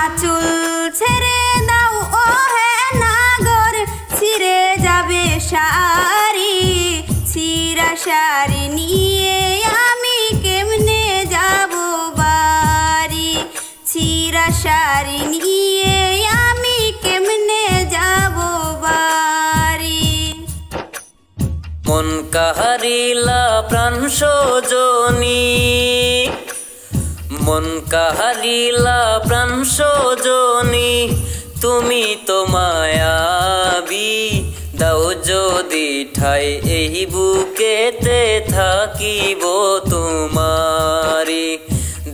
আঁচল ছেড়ে দাও ও হে নাগর, ছিঁড়ে যাবে শাড়ি, ছিঁড়া শাড়ি নিয়ে আমি কেমনে যাব বাড়ি, ছিঁড়া শাড়ি নিয়ে আমি কেমনে যাব বাড়ি। মন কাহারিলা প্রাণ সজনী, মন কাহারিলা প্রাণ সজনী, তুমি তো মায়াবী, দাও যদি ঠাই এই বুকেতে থাকিব তোমারি,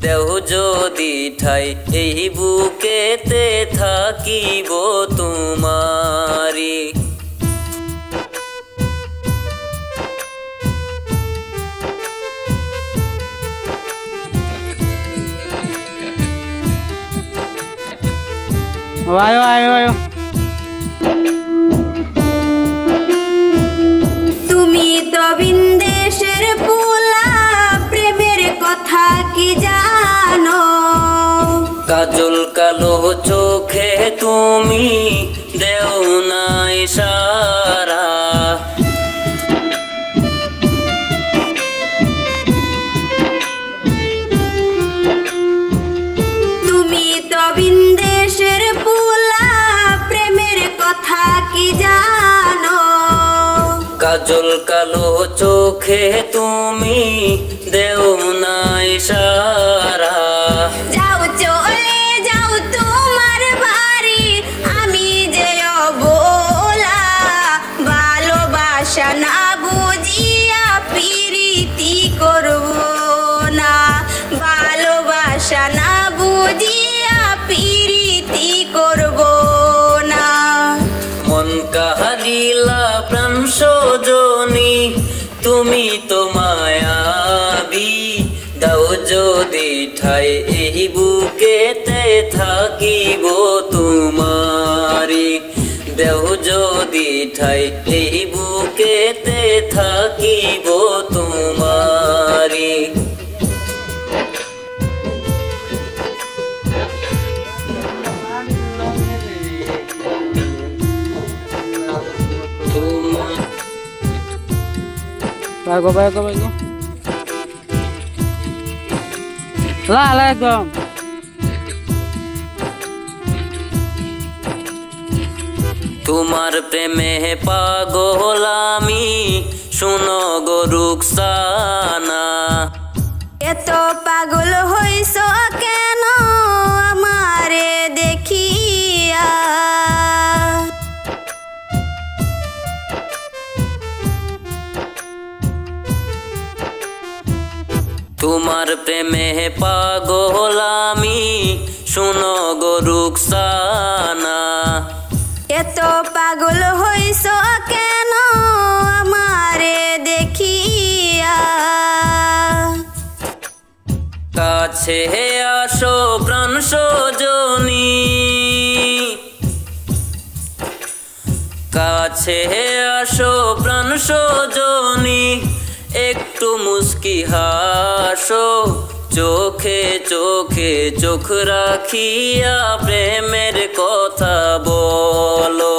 দেও যদি ঠাই এই বুকেতে থাকিব তোমারি। আয়ো আয়ো আয়ো। তুমি তো বিন্দেশের পুলা, প্রেমের কথা কি জানো? কাজল কালো চোখে তুমি দেও না ইশারা, তুমি তো বিন্দেশের পুলা, প্রেমের কথা কি জানো? কাজল কালো চোখে তুমি দেও না ইশারা, যাও চলে যাও তোমার বাড়ি, আমি যে অবলা, ভালোবাসা না বুঝিয়া প্রীতি করব না, ভালোবাসা না বুঝিয়া প্রীতি করব না। মন কাহারিলা প্রাণ সজনী, তুমি তো মায়াবী, দাও যদি ঠাই এই বুকেতে থাকিব তোমারি, দেও যদি ঠাই এই বুকেতে থাকিব তোমারি। বাইগো বাইগো বাইগো লাল একদম। তোমার প্রেমে পাগল আমি, শুনো গো রুকসানা, এত পাগল হইছ কেন আমারে দেখিয়া? তোমার প্রেমে পাগল আমি, শুনো গো রুকসানা, এত পাগল হইছ কেন আমারে দেখিয়া? কাছে আসো প্রাণ সজনী, কাছে আসো প্রাণ সজনী, একটু মুস্কি হাসো, চোখে চোখে চোখ রাখিয়া প্রেমের কথা বলো,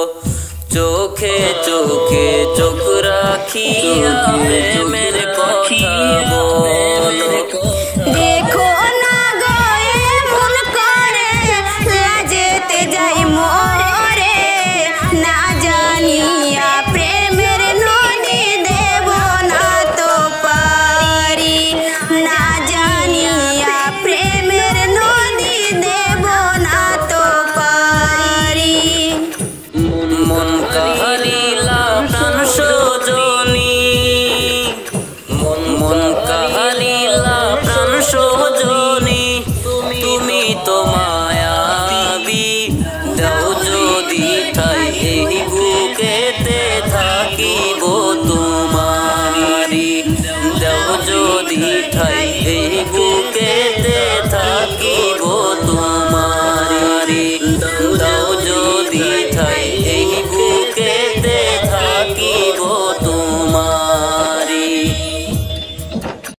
চোখে চোখে চোখ রাখিয়া প্রেমের কথা